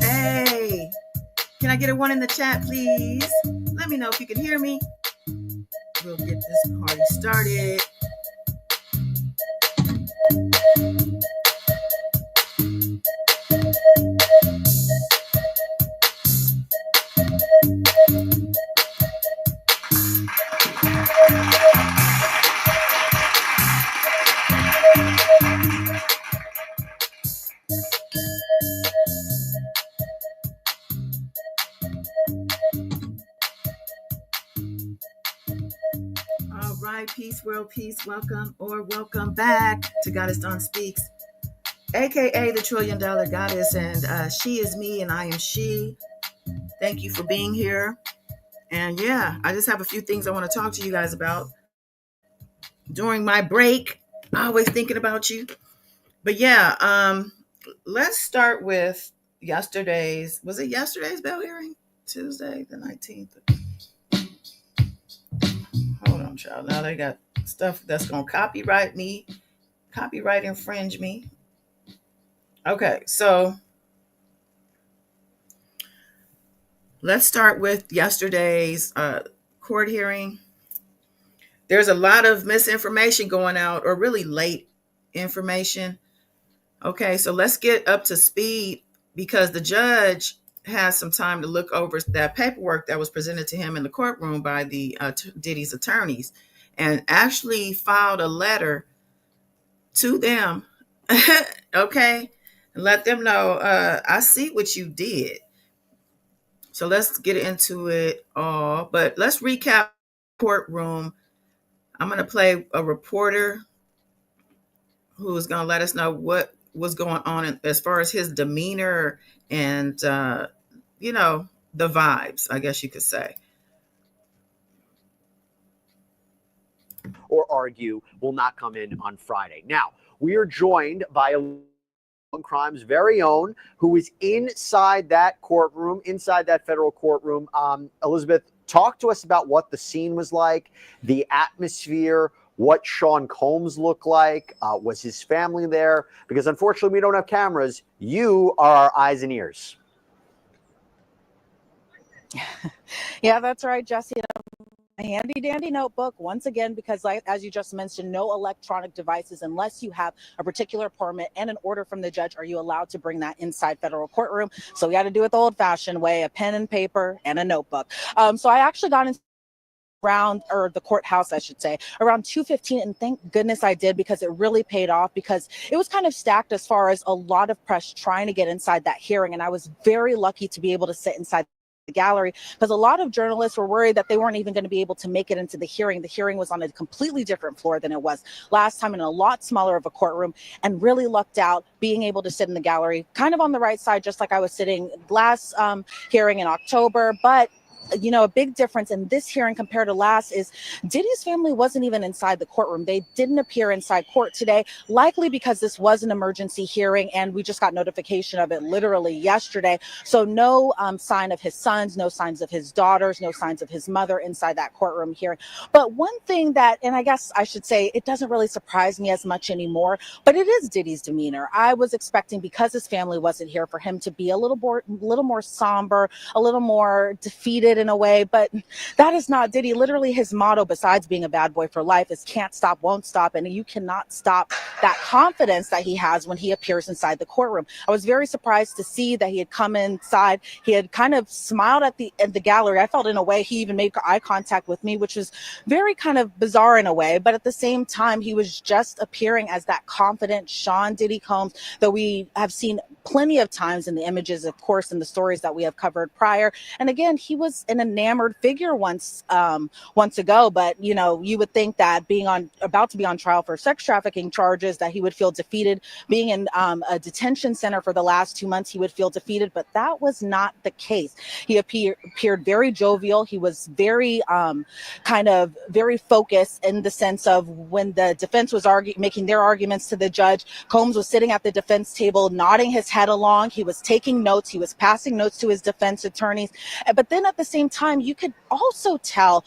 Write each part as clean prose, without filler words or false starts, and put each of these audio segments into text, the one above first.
Hey, can I get a one in the chat, please? Let me know if you can hear me. We'll get this party started. All right, peace, world peace. Welcome or welcome back to Goddess Dawn Speaks, aka the $1 Trillion Goddess, and she is me and I am she. Thank you for being here. And yeah, I just have a few things I want to talk to you guys about during my break. Always thinking about you. But yeah, let's start with yesterday's. Was it yesterday's bell hearing? Tuesday the 19th. Hold on, child. Now they got stuff that's gonna copyright infringe me. Okay, so let's start with yesterday's court hearing. There's a lot of misinformation going out, or really late information. Okay, so let's get up to speed because the judge has some time to look over that paperwork that was presented to him in the courtroom by the Diddy's attorneys, and actually filed a letter to them. Okay, and let them know, I see what you did. So let's get into it all, but let's recap courtroom. I'm going to play a reporter who is going to let us know what was going on as far as his demeanor and the vibes, I guess you could say. Or argue will not come in on Friday. Now, we are joined by Crime's very own, who is inside that courtroom, inside that federal courtroom. Elizabeth, talk to us about what the scene was like, the atmosphere, what Sean Combs looked like. Was his family there? Because unfortunately, we don't have cameras. You are our eyes and ears. Yeah, that's right, Jesse. a handy dandy notebook once again, because like as you just mentioned, no electronic devices unless you have a particular permit and an order from the judge are you allowed to bring that inside federal courtroom. So we got to do it the old fashioned way, a pen and paper and a notebook. So I actually got into around, or the courthouse I should say, around 2:15, and thank goodness I did, because it really paid off, because it was kind of stacked as far as a lot of press trying to get inside that hearing, and I was very lucky to be able to sit inside the gallery, because a lot of journalists were worried that they weren't even going to be able to make it into the hearing. The hearing was on a completely different floor than it was last time, in a lot smaller of a courtroom, and really lucked out being able to sit in the gallery kind of on the right side, just like I was sitting last hearing in October. But a big difference in this hearing compared to last is Diddy's family wasn't even inside the courtroom. They didn't appear inside court today, likely because this was an emergency hearing and we just got notification of it literally yesterday. So no sign of his sons, no signs of his daughters, no signs of his mother inside that courtroom hearing. But one thing that, and I guess I should say, it doesn't really surprise me as much anymore, but it is Diddy's demeanor. I was expecting, because his family wasn't here, for him to be a little more somber, a little more defeated in a way, but that is not Diddy. Literally his motto, besides being a bad boy for life, is can't stop, won't stop, and you cannot stop that confidence that he has when he appears inside the courtroom. I was very surprised to see that he had come inside. He had kind of smiled at the gallery. I felt in a way he even made eye contact with me, which was very kind of bizarre in a way, but at the same time he was just appearing as that confident Sean Diddy Combs that we have seen plenty of times in the images, of course, in the stories that we have covered prior. And again, he was an enamored figure once ago, but you would think that being about to be on trial for sex trafficking charges, that he would feel defeated. Being in a detention center for the last 2 months, he would feel defeated, but that was not the case. He appeared very jovial. He was very kind of very focused, in the sense of when the defense was making their arguments to the judge, Combs was sitting at the defense table, nodding his head along. He was taking notes. He was passing notes to his defense attorneys. But then at the same time, you could also tell,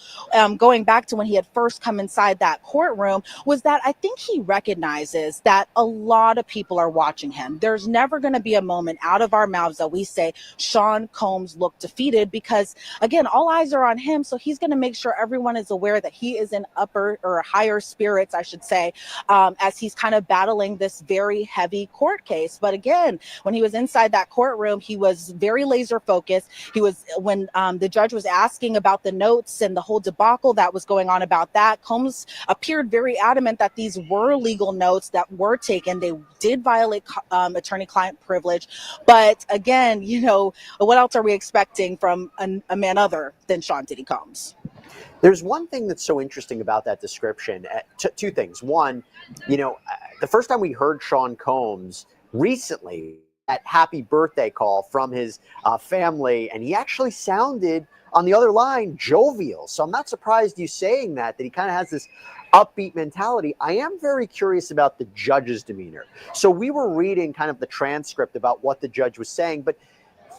going back to when he had first come inside that courtroom, was that I think he recognizes that a lot of people are watching him. There's never going to be a moment out of our mouths that we say Sean Combs looked defeated, because again, all eyes are on him. So he's going to make sure everyone is aware that he is in upper or higher spirits, I should say, as he's kind of battling this very heavy court case. But again, when he was inside that courtroom, he was very laser focused. He was, when the judge was asking about the notes and the whole debacle that was going on about that, Combs appeared very adamant that these were legal notes that were taken. They did violate attorney-client privilege. But again, what else are we expecting from a man other than Sean Diddy Combs? There's one thing that's so interesting about that description. Two things. One, the first time we heard Sean Combs recently, that happy birthday call from his family, and he actually sounded on the other line jovial. So I'm not surprised you saying that he kind of has this upbeat mentality. I am very curious about the judge's demeanor. So we were reading kind of the transcript about what the judge was saying, but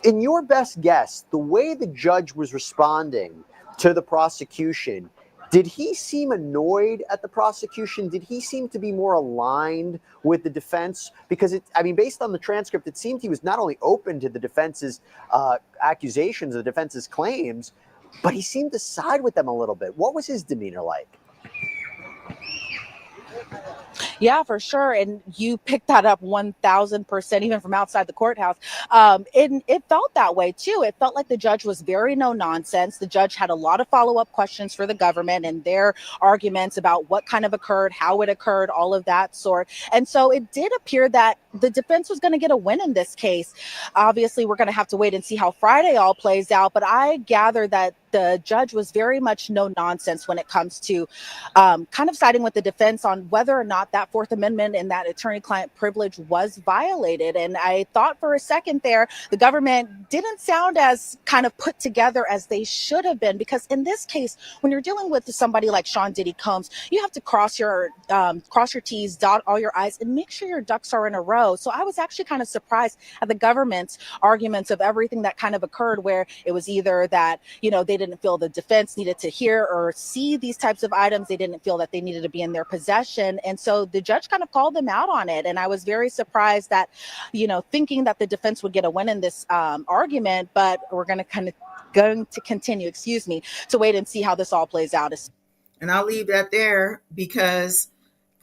in your best guess, the way the judge was responding to the prosecution, did he seem annoyed at the prosecution? Did he seem to be more aligned with the defense? Because based on the transcript, it seemed he was not only open to the defense's accusations, the defense's claims, but he seemed to side with them a little bit. What was his demeanor like? Yeah, for sure. And you picked that up 1000%, even from outside the courthouse. It felt that way too. It felt like the judge was very no nonsense. The judge had a lot of follow-up questions for the government and their arguments about what kind of occurred, how it occurred, all of that sort. And so it did appear that the defense was going to get a win in this case. Obviously, we're going to have to wait and see how Friday all plays out. But I gather that the judge was very much no nonsense when it comes to kind of siding with the defense on whether or not that Fourth Amendment and that attorney-client privilege was violated. And I thought for a second there, the government didn't sound as kind of put together as they should have been, because in this case, when you're dealing with somebody like Sean Diddy Combs, you have to cross your T's, dot all your I's, and make sure your ducks are in a row. So I was actually kind of surprised at the government's arguments of everything that kind of occurred, where it was either that, they didn't feel the defense needed to hear or see these types of items. They didn't feel that they needed to be in their possession. And so the judge kind of called them out on it. And I was very surprised that, thinking that the defense would get a win in this argument, but we're going to continue, to wait and see how this all plays out. And I'll leave that there because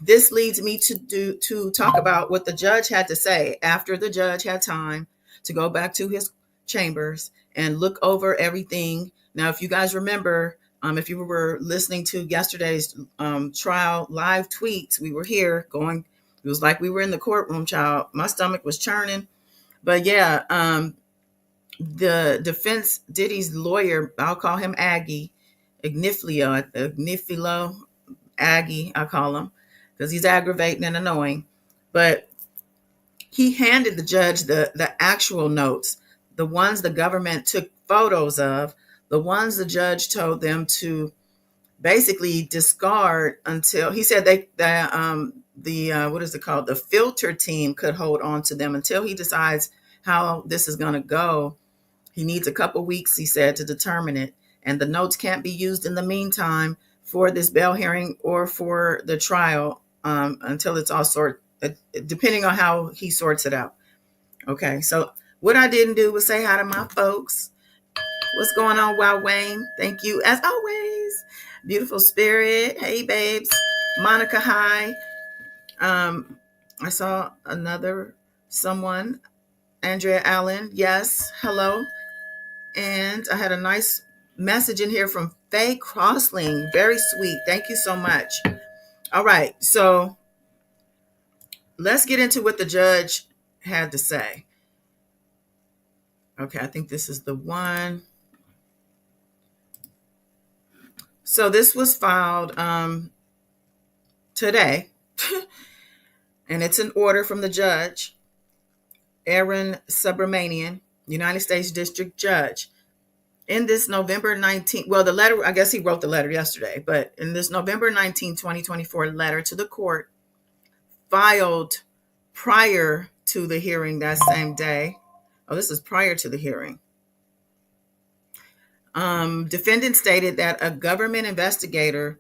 this leads me to talk about what the judge had to say after the judge had time to go back to his chambers and look over everything. Now, if you guys remember, if you were listening to yesterday's trial live tweets, we were here going. It was like we were in the courtroom, child. My stomach was churning. But yeah, the defense, Diddy's lawyer, I'll call him Aggie, Ignifilo, Aggie, I call him, because he's aggravating and annoying. But he handed the judge the actual notes, the ones the government took photos of, the ones the judge told them to basically discard until he said what is it called? The filter team could hold on to them until he decides how this is going to go. He needs a couple weeks, he said, to determine it. And the notes can't be used in the meantime for this bail hearing or for the trial until it's all depending on how he sorts it out. Okay, so what I didn't do was say hi to my folks. What's going on, Wild Wayne? Thank you, as always. Beautiful Spirit. Hey, babes. Monica, hi. I saw someone. Andrea Allen, yes, hello. And I had a nice message in here from Faye Crossling. Very sweet. Thank you so much. All right, so let's get into what the judge had to say. Okay, I think this is the one. So this was filed today, and it's an order from the judge, Aaron Subramanian, United States District Judge. In this November 19th, the letter, I guess he wrote the letter yesterday, but in this November 19, 2024 letter to the court filed prior to the hearing that same day. Oh, this is prior to the hearing. Defendant stated that a government investigator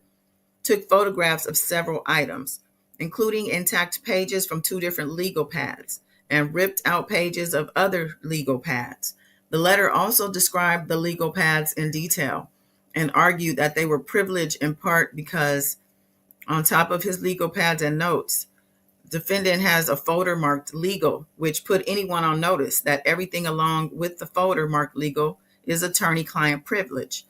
took photographs of several items, including intact pages from 2 different legal pads and ripped out pages of other legal pads. The letter also described the legal pads in detail and argued that they were privileged in part because on top of his legal pads and notes, defendant has a folder marked legal, which put anyone on notice that everything along with the folder marked legal is attorney-client privilege.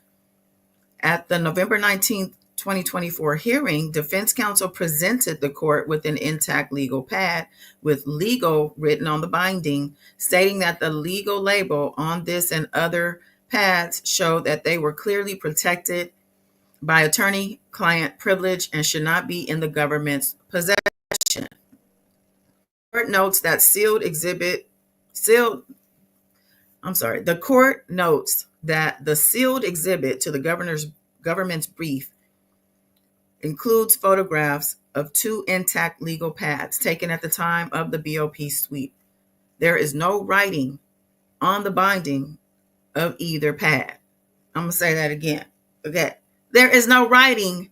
At the November 19th, 2024 hearing, defense counsel presented the court with an intact legal pad with legal written on the binding, stating that the legal label on this and other pads showed that they were clearly protected by attorney-client privilege and should not be in the government's possession. The court notes that the court notes that the sealed exhibit to the government's brief includes photographs of 2 intact legal pads taken at the time of the BOP sweep. There is no writing on the binding of either pad. I'm going to say that again. Okay. There is no writing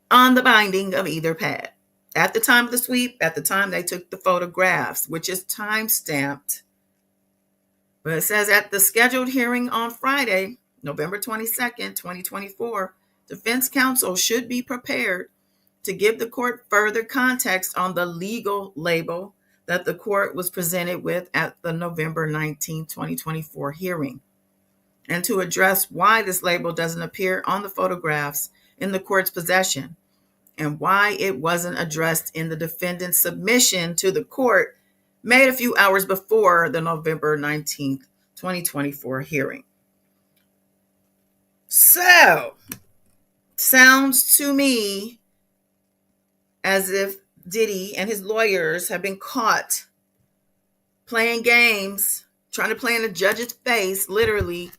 on the binding of either pad. At the time of the sweep, at the time they took the photographs, which is time-stamped. But it says at the scheduled hearing on Friday, November 22nd, 2024, defense counsel should be prepared to give the court further context on the legal label that the court was presented with at the November 19, 2024 hearing, and to address why this label doesn't appear on the photographs in the court's possession and why it wasn't addressed in the defendant's submission to the court made a few hours before the November 19th, 2024 hearing. So, sounds to me as if Diddy and his lawyers have been caught playing games, trying to play in the judge's face, literally,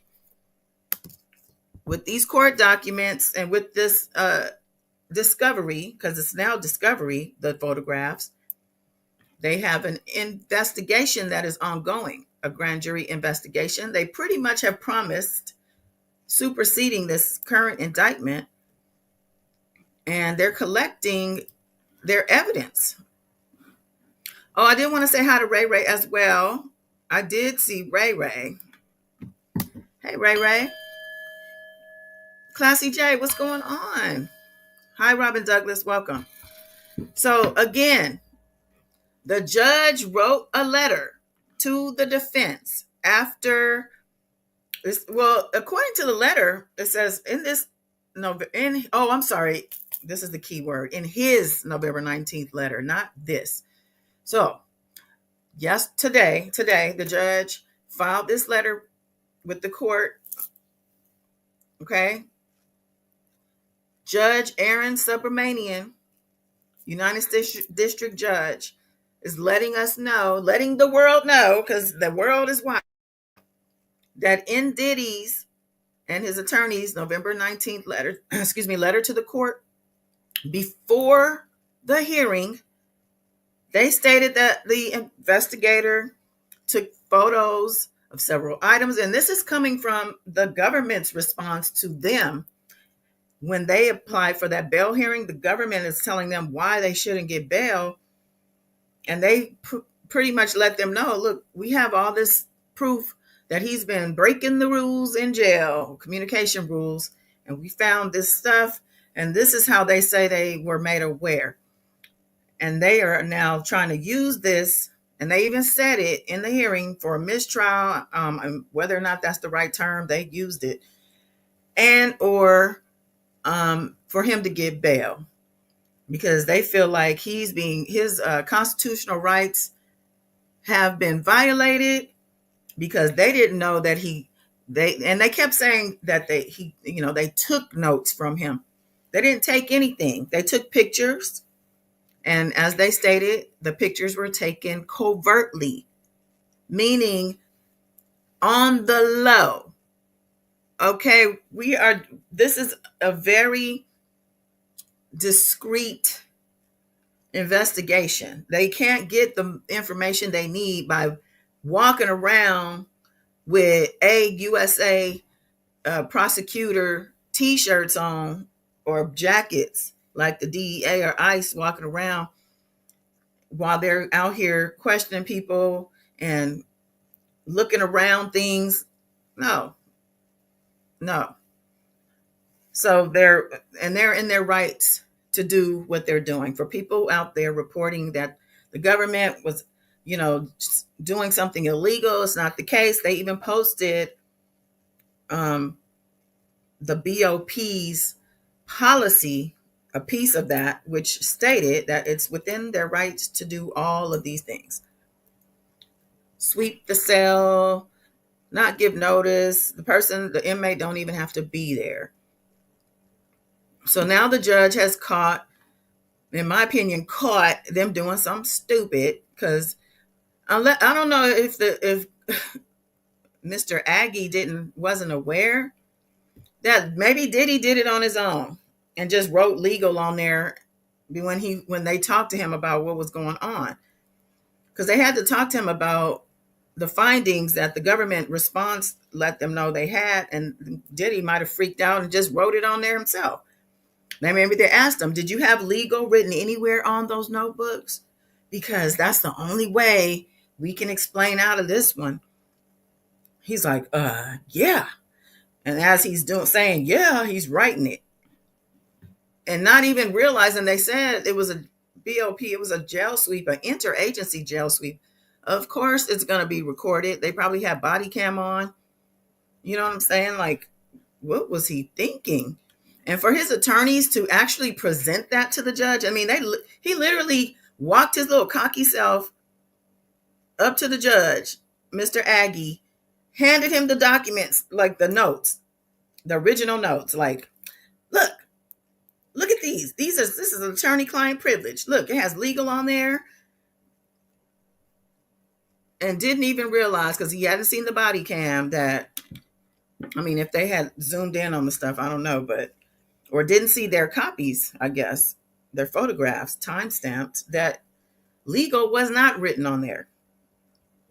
with these court documents and with this discovery, because it's now discovery, the photographs. They have an investigation that is ongoing, a grand jury investigation. They pretty much have promised superseding this current indictment, and they're collecting their evidence. Oh, I did want to say hi to Ray Ray as well. I did see Ray Ray. Hey, Ray Ray. Classy J, what's going on? Hi, Robin Douglas. Welcome. So, again, the judge wrote a letter to the defense after this. Well, according to the letter, it says in this, no, in, oh, I'm sorry. This is the key word, in his November 19th letter, not this. So, yes, today, the judge filed this letter with the court. Okay. Judge Aaron Subramanian, United States District Judge, is letting the world know, because the world is watching, that in Diddy's and his attorney's November 19th letter, letter to the court before the hearing, they stated that the investigator took photos of several items, and this is coming from the government's response to them. When they applied for that bail hearing, the government is telling them why they shouldn't get bail. And they pretty much let them know, look, we have all this proof that he's been breaking the rules in jail, communication rules, and we found this stuff. And this is how they say they were made aware. And they are now trying to use this, and they even said it in the hearing, for a mistrial, whether or not that's the right term, they used it, and or for him to get bail, because they feel like his constitutional rights have been violated, because they didn't know that they kept saying that they took notes from him. They didn't take anything. They took pictures, and as they stated, the pictures were taken covertly, meaning on the low. Okay, this is a very discreet investigation. They can't get the information they need by walking around with USA prosecutor t-shirts on, or jackets like the DEA or ICE, walking around while they're out here questioning people and looking around things. No. So they're in their rights to do what they're doing. For people out there reporting that the government was, doing something illegal, it's not the case. They even posted the BOP's policy, a piece of that, which stated that it's within their rights to do all of these things: sweep the cell, not give notice. The inmate don't even have to be there. So now the judge has in my opinion, caught them doing something stupid, because I don't know if Mr. Aggie wasn't aware that maybe Diddy did it on his own and just wrote legal on there when they talked to him about what was going on, because they had to talk to him about the findings that the government response let them know they had, and Diddy might have freaked out and just wrote it on there himself. Now, maybe they asked him, did you have legal written anywhere on those notebooks? Because that's the only way we can explain out of this one. He's like, yeah. And as he's saying, yeah, he's writing it. And not even realizing they said it was a BOP, it was a jail sweep, an interagency jail sweep. Of course, it's going to be recorded. They probably have body cam on. You know what I'm saying? Like, what was he thinking? And for his attorneys to actually present that to the judge, I mean, he literally walked his little cocky self up to the judge, Mr. Aggie, handed him the documents, like the notes, the original notes, like, look at these. This is an attorney-client privilege. Look, it has legal on there. And didn't even realize, because he hadn't seen the body cam, that, I mean, if they had zoomed in on the stuff, I don't know, or didn't see their copies, I guess, their photographs, time-stamped, that legal was not written on there.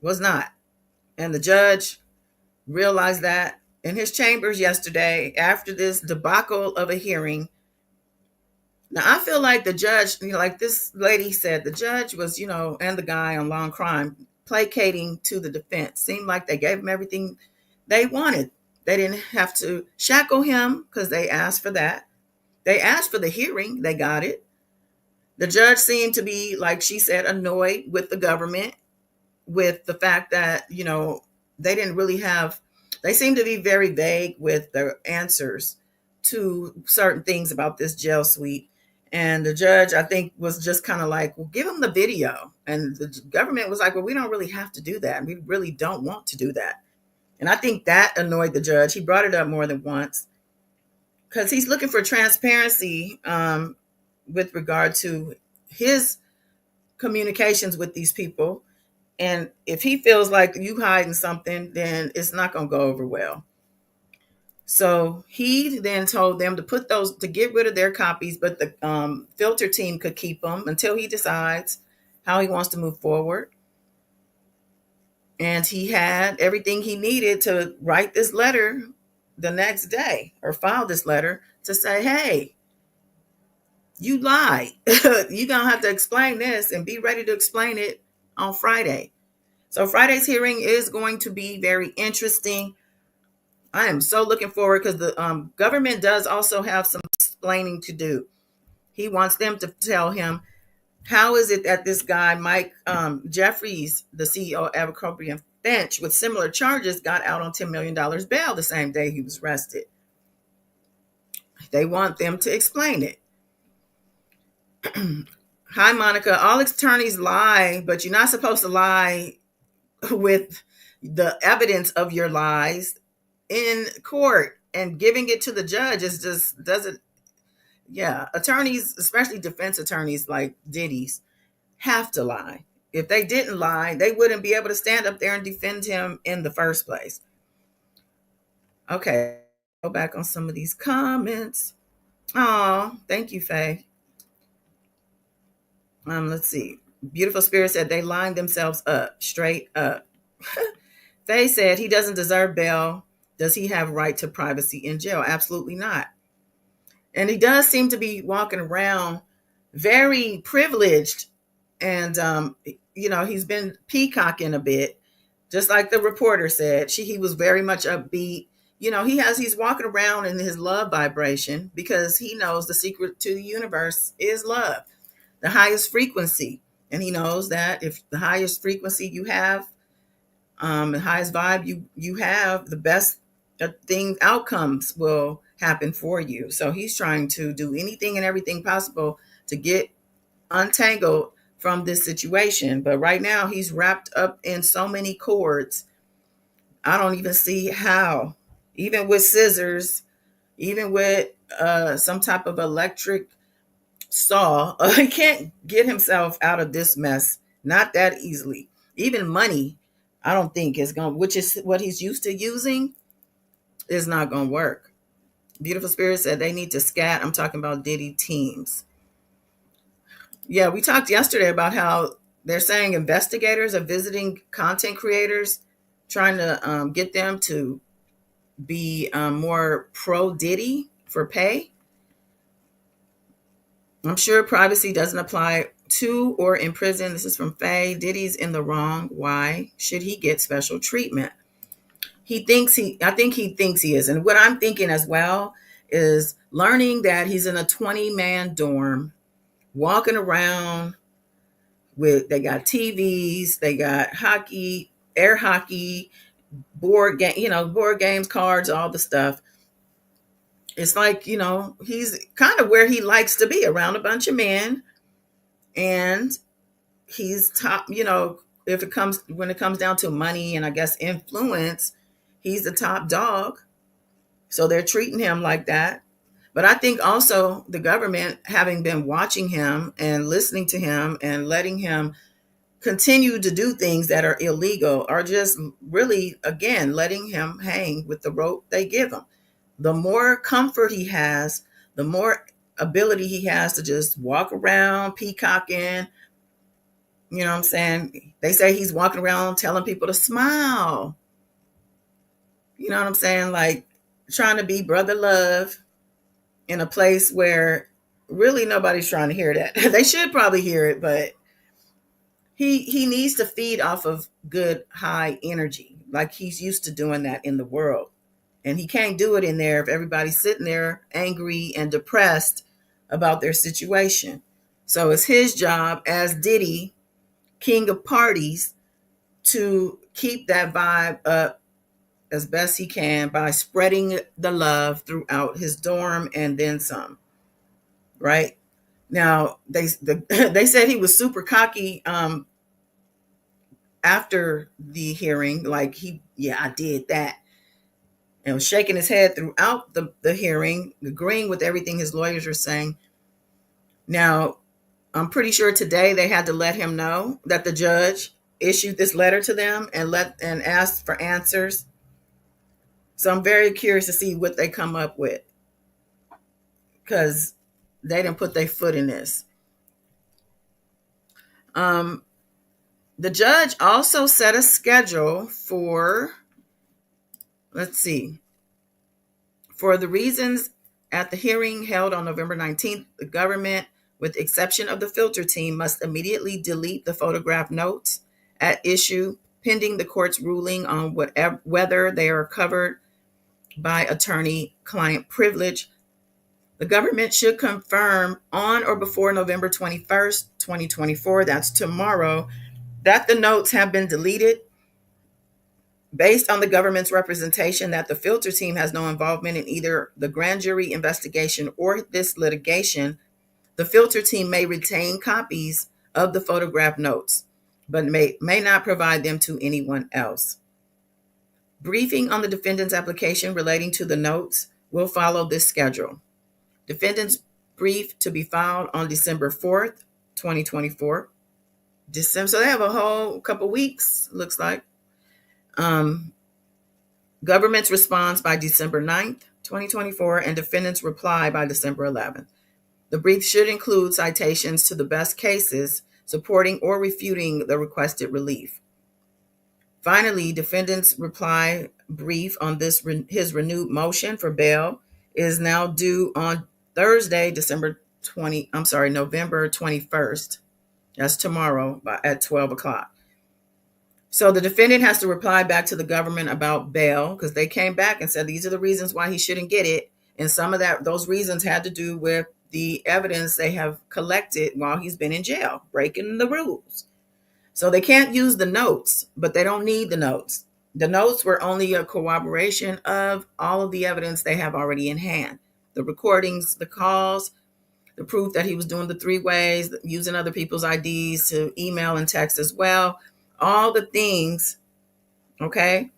Was not. And the judge realized that in his chambers yesterday after this debacle of a hearing. Now, I feel like the judge, like this lady said, the judge was, and the guy on long crime placating to the defense. Seemed like they gave him everything they wanted. They didn't have to shackle him because they asked for that. They asked for the hearing, they got it. The judge seemed to be, like she said, annoyed with the government, with the fact that, they didn't really have, they seem to be very vague with their answers to certain things about this jail suite. And the judge, I think, was just kind of like, well, give them the video. And the government was like, well, we don't really have to do that. We really don't want to do that. And I think that annoyed the judge. He brought it up more than once because he's looking for transparency with regard to his communications with these people. And if he feels like you hiding something, then it's not going to go over well. So he then told them to put those, to get rid of their copies, but the filter team could keep them until he decides how he wants to move forward. And he had everything he needed to write this letter the next day, or file this letter to say, hey, you lied. You're going to have to explain this and be ready to explain it on Friday. So Friday's hearing is going to be very interesting. I am so looking forward because the government does also have some explaining to do. He wants them to tell him, how is it that this guy, Mike Jeffries, the CEO of Abercrombie and Finch, with similar charges, got out on $10 million bail the same day he was arrested? They want them to explain it. Hi, Monica. All attorneys lie, but you're not supposed to lie with the evidence of your lies in court, and giving it to the judge is just doesn't. Yeah, attorneys, especially defense attorneys like Diddy's, have to lie. If they didn't lie, they wouldn't be able to stand up there and defend him in the first place. Okay, go back on some of these comments. Oh, thank you, Faye. Let's see. Beautiful Spirit said they lined themselves up, straight up. Faye said he doesn't deserve bail. Does he have right to privacy in jail? Absolutely not. And he does seem to be walking around very privileged. And, he's been peacocking a bit, just like the reporter said. He was very much upbeat. He's walking around in his love vibration because he knows the secret to the universe is love, the highest frequency. And he knows that if the highest frequency you have, the highest vibe you have, the best outcomes will happen for you. So he's trying to do anything and everything possible to get untangled from this situation. But right now he's wrapped up in so many cords. I don't even see how, even with scissors, even with some type of electric saw, he can't get himself out of this mess. Not that easily. Even money, I don't think is going, which is what he's used to using, is not going to work. Beautiful Spirit said they need to scat. I'm talking about Diddy teams. Yeah, we talked yesterday about how they're saying investigators are visiting content creators, trying to get them to be more pro Diddy for pay. I'm sure privacy doesn't apply to or in prison. This is from Faye. Diddy's in the wrong. Why should he get special treatment? I think he thinks he is. And what I'm thinking as well is learning that he's in a 20-man dorm, walking around they got TVs, they got hockey, air hockey, board games, cards, all the stuff. It's like, he's kind of where he likes to be, around a bunch of men. And he's top, when it comes down to money and I guess influence, he's the top dog. So they're treating him like that. But I think also the government, having been watching him and listening to him and letting him continue to do things that are illegal, are just really, again, letting him hang with the rope they give him. The more comfort he has, the more ability he has to just walk around peacocking. You know what I'm saying? They say he's walking around telling people to smile. You know what I'm saying? Like trying to be brother love in a place where really nobody's trying to hear that. They should probably hear it, but he needs to feed off of good high energy, like he's used to doing that in the world. And he can't do it in there if everybody's sitting there angry and depressed about their situation. So it's his job as Diddy, king of parties, to keep that vibe up as best he can by spreading the love throughout his dorm and then some. Right now, they said he was super cocky after the hearing, like yeah, I did that, and was shaking his head throughout the hearing, agreeing with everything his lawyers were saying. Now, I'm pretty sure today they had to let him know that the judge issued this letter to them and asked for answers. So I'm very curious to see what they come up with, because they didn't put their foot in this. Um, the judge also set a schedule for, let's see, for the reasons at the hearing held on November 19th, the government, with the exception of the filter team, must immediately delete the photograph notes at issue pending the court's ruling on whether they are covered by attorney-client privilege. The government should confirm on or before November 21st, 2024, that's tomorrow, that the notes have been deleted. Based on the government's representation that the filter team has no involvement in either the grand jury investigation or this litigation, the filter team may retain copies of the photograph notes, but may not provide them to anyone else. Briefing on the defendant's application relating to the notes will follow this schedule. Defendant's brief to be filed on December 4th, 2024. So they have a whole couple weeks, looks like. Government's response by December 9th, 2024, and defendant's reply by December 11th. The brief should include citations to the best cases supporting or refuting the requested relief. Finally, defendant's reply brief on his renewed motion for bail is now due on Thursday, November 21st. That's tomorrow at 12 o'clock. So the defendant has to reply back to the government about bail, because they came back and said these are the reasons why he shouldn't get it. And some of those reasons had to do with the evidence they have collected while he's been in jail, breaking the rules. So they can't use the notes, but they don't need the notes. The notes were only a corroboration of all of the evidence they have already in hand. The recordings, the calls, the proof that he was doing the 3 ways, using other people's IDs to email and text as well. All the things, okay?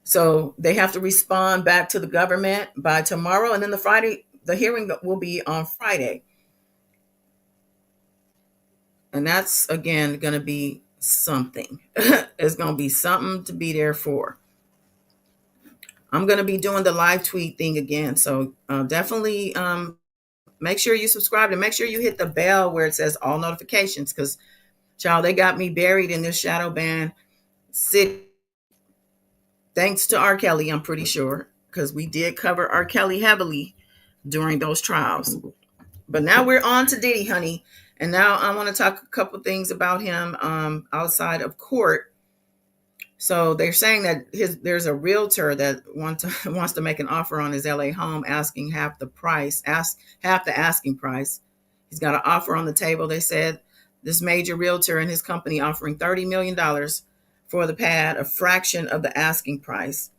So they have to respond back to the government by tomorrow, and then the hearing will be on Friday. And that's, again, going to be something. It's going to be something to be there for. I'm going to be doing the live tweet thing again. So definitely make sure you subscribe, and make sure you hit the bell where it says all notifications, because, child, they got me buried in this shadow ban city. Thanks to R. Kelly, I'm pretty sure, because we did cover R. Kelly heavily during those trials. But now we're on to Diddy, honey. And now I want to talk a couple things about him outside of court. So they're saying that there's a realtor that wants to make an offer on his LA home, asking half the asking price. He's got an offer on the table. They said this major realtor and his company offering $30 million for the pad, a fraction of the asking price.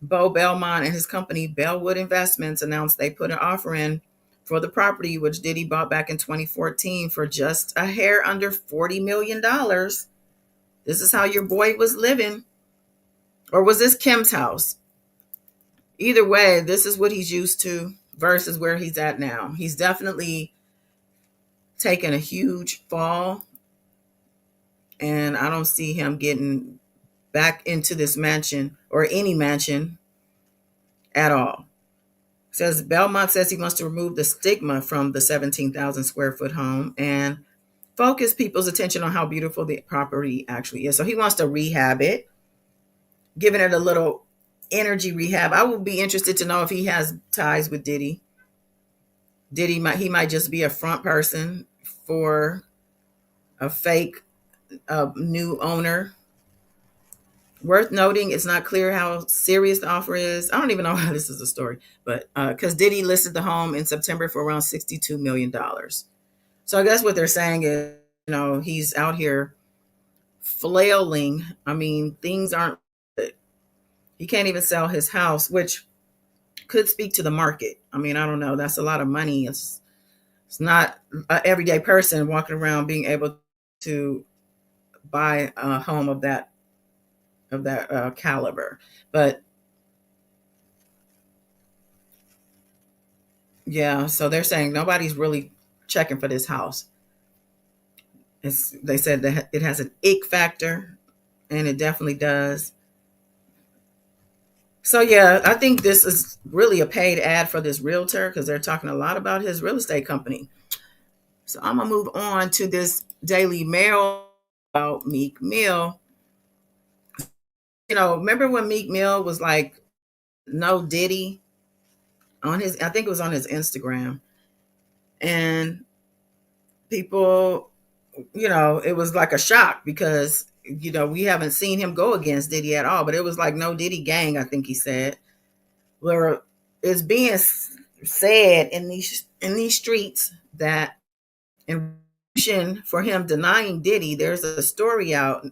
Bo Belmont and his company, Bellwood Investments, announced they put an offer in for the property, which Diddy bought back in 2014 for just a hair under $40 million. This is how your boy was living. Or was this Kim's house? Either way, this is what he's used to versus where he's at now. He's definitely taken a huge fall, and I don't see him getting back into this mansion or any mansion at all. Says Belmont says he wants to remove the stigma from the 17,000 square foot home and focus people's attention on how beautiful the property actually is. So he wants to rehab it, giving it a little energy rehab. I would be interested to know if he has ties with Diddy. He might just be a front person for a fake new owner. Worth noting, it's not clear how serious the offer is. I don't even know how this is a story, but because Diddy listed the home in September for around $62 million. So I guess what they're saying is, he's out here flailing. I mean, things aren't good. He can't even sell his house, which could speak to the market. I mean, I don't know. That's a lot of money. It's not an everyday person walking around being able to buy a home of that caliber. But yeah, so they're saying nobody's really checking for this house. They said that it has an ick factor, and it definitely does. So yeah, I think this is really a paid ad for this realtor because they're talking a lot about his real estate company. So I'm gonna move on to this Daily Mail about Meek Mill. Remember when Meek Mill was like, "No Diddy" on his? I think it was on his Instagram, and people, it was like a shock because we haven't seen him go against Diddy at all. But it was like no Diddy gang, I think he said. Where it's being said in these streets that in addition for him denying Diddy, there's a story out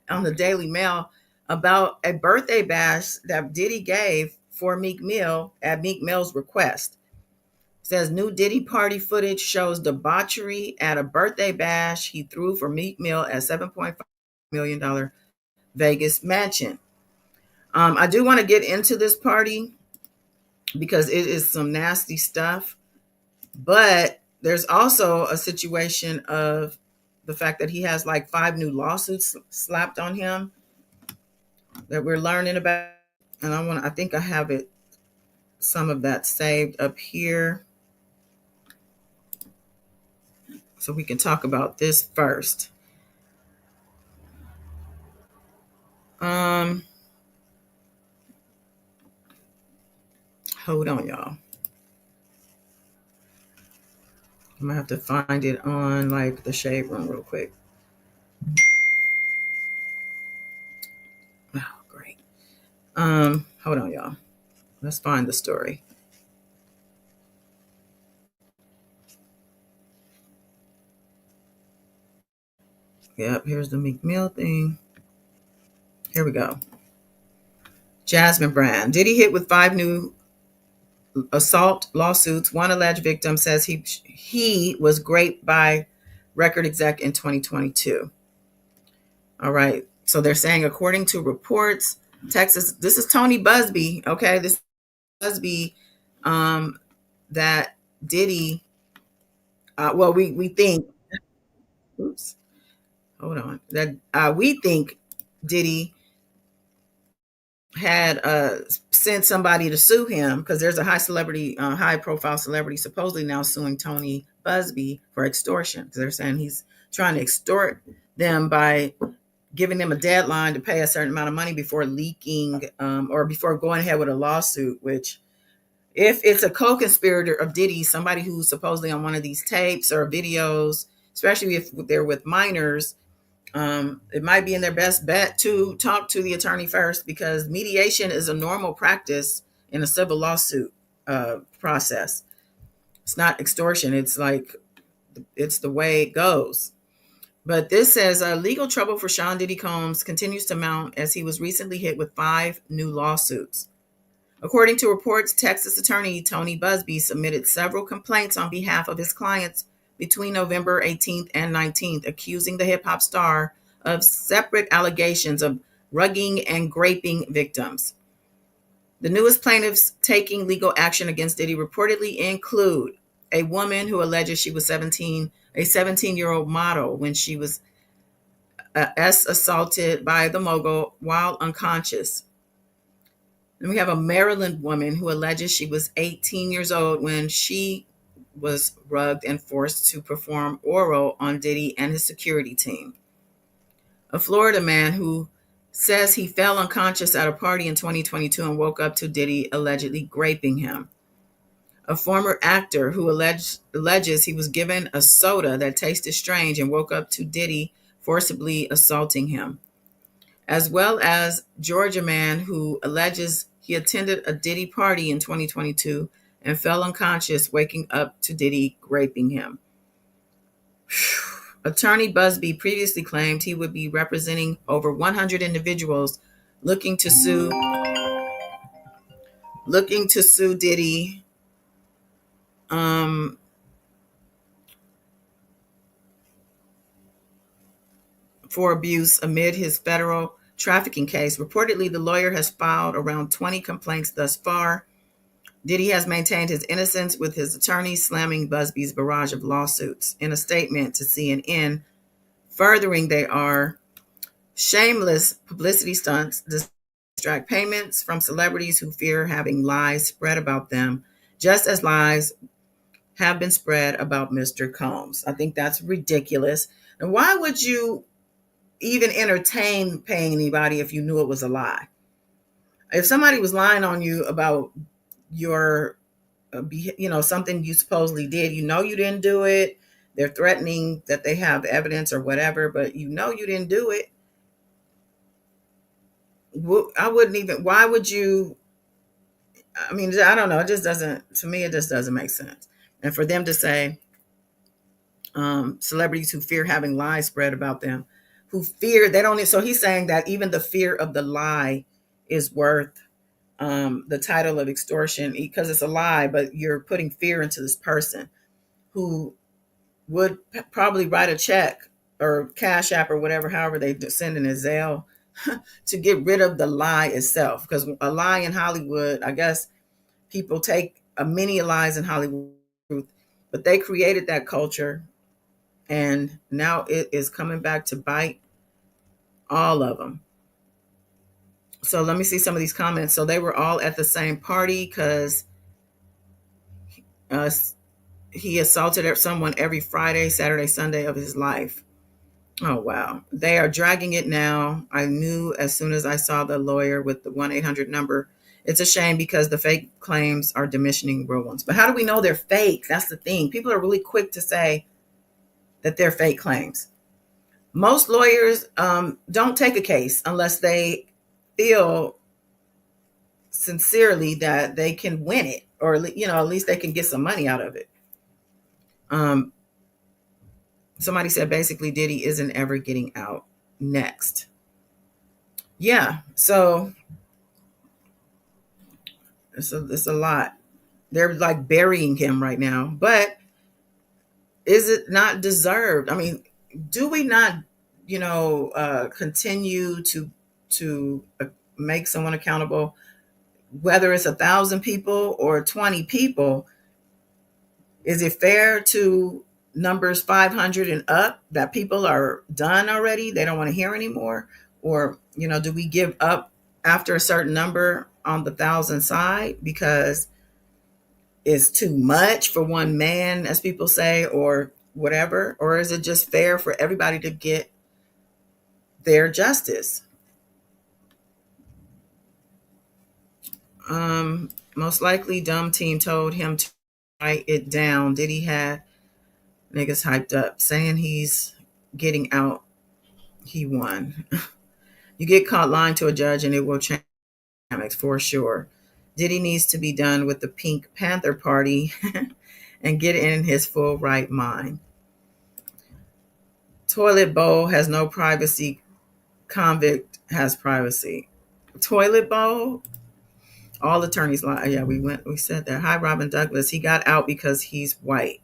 on the Daily Mail about a birthday bash that Diddy gave for Meek Mill at Meek Mill's request. It says new Diddy party footage shows debauchery at a birthday bash he threw for Meek Mill at $7.5 million Vegas mansion. I do want to get into this party because it is some nasty stuff. But there's also a situation of the fact that he has like 5 new lawsuits slapped on him that we're learning about. And I think I have some of that saved up here. So we can talk about this first. Um, Hold on, y'all. I'm gonna have to find it on like the shade room real quick. Oh, great. Hold on, y'all. Let's find the story. Yep, here's the Meek Mill thing. Here we go. Jasmine Brand. Diddy hit with 5 new assault lawsuits. One alleged victim says he was raped by record exec in 2022. All right. So they're saying, according to reports, Texas. This is Tony Busby. Okay, this is Busby. That Diddy. Well, we think. Oops. Hold on. That we think Diddy had sent somebody to sue him because there's a high profile celebrity supposedly now suing Tony Busby for extortion because they're saying he's trying to extort them by giving them a deadline to pay a certain amount of money before leaking or before going ahead with a lawsuit. Which, if it's a co-conspirator of Diddy, somebody who's supposedly on one of these tapes or videos, especially if they're with minors, it might be in their best bet to talk to the attorney first because mediation is a normal practice in a civil lawsuit process. It's not extortion. It's the way it goes. But this says legal trouble for Sean Diddy Combs continues to mount as he was recently hit with 5 new lawsuits. According to reports, Texas attorney Tony Busby submitted several complaints on behalf of his clients between November 18th and 19th, accusing the hip hop star of separate allegations of rugging and graping victims. The newest plaintiffs taking legal action against Diddy reportedly include a woman who alleges she was 17, a 17-year-old model when she was assaulted by the mogul while unconscious. And we have a Maryland woman who alleges she was 18 years old when she was rugged and forced to perform oral on Diddy and his security team. A Florida man who says he fell unconscious at a party in 2022 and woke up to Diddy allegedly graping him. A former actor who alleges he was given a soda that tasted strange and woke up to Diddy forcibly assaulting him, as well as Georgia man who alleges he attended a Diddy party in 2022 and fell unconscious, waking up to Diddy raping him. Attorney Busby previously claimed he would be representing over 100 individuals looking to sue Diddy for abuse amid his federal trafficking case. Reportedly, the lawyer has filed around 20 complaints thus far. Diddy has maintained his innocence, with his attorneys slamming Busby's barrage of lawsuits. In a statement to CNN, furthering they are shameless publicity stunts, distract payments from celebrities who fear having lies spread about them, just as lies have been spread about Mr. Combs. I think that's ridiculous. And why would you even entertain paying anybody if you knew it was a lie? If somebody was lying on you about your, something you supposedly did, you didn't do it. They're threatening that they have evidence or whatever, but you didn't do it. I wouldn't even, why would you? I mean, I don't know. It just doesn't, to me, it just doesn't make sense. And for them to say, celebrities who fear having lies spread about them, who fear, they don't, so he's saying that even the fear of the lie is worth the title of extortion, because it's a lie, but you're putting fear into this person who would probably write a check or Cash App or whatever, however they send in a Zelle, to get rid of the lie itself. Because a lie in Hollywood, I guess people take many lies in Hollywood, but they created that culture, and now it is coming back to bite all of them. So let me see some of these comments. So they were all at the same party because he assaulted someone every Friday, Saturday, Sunday of his life. Oh, wow. They are dragging it now. I knew as soon as I saw the lawyer with the 1-800 number. It's a shame because the fake claims are diminishing real ones. But how do we know they're fake? That's the thing. People are really quick to say that they're fake claims. Most lawyers don't take a case unless they feel sincerely that they can win it, or at least they can get some money out of it. Somebody said basically Diddy isn't ever getting out. Next. Yeah, so it's a lot. They're like burying him right now, but is it not deserved? I mean, do we not, continue to make someone accountable, whether it's 1,000 people or 20 people? Is it fair to numbers 500 and up that people are done already? They don't want to hear anymore? Or, do we give up after a certain number on the 1,000 side because it's too much for one man, as people say, or whatever? Or is it just fair for everybody to get their justice? Most likely dumb team told him to write it down. Diddy had niggas hyped up saying he's getting out. He won. You get caught lying to a judge and it will change dynamics for sure. Diddy needs to be done with the Pink Panther Party and get in his full right mind. Toilet bowl has no privacy. Convict has privacy. Toilet bowl? All attorneys lie. Yeah, we said that. Hi, Robin Douglas. He got out because he's white.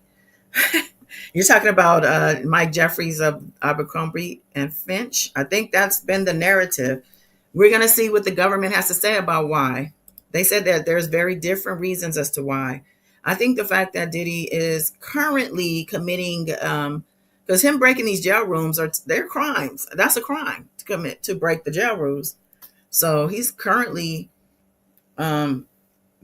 You're talking about Mike Jeffries of Abercrombie and Finch. I think that's been the narrative. We're going to see what the government has to say about why. They said that there's very different reasons as to why. I think the fact that Diddy is currently committing, because him breaking these jail rooms they're crimes. That's a crime to break the jail rules. So he's currently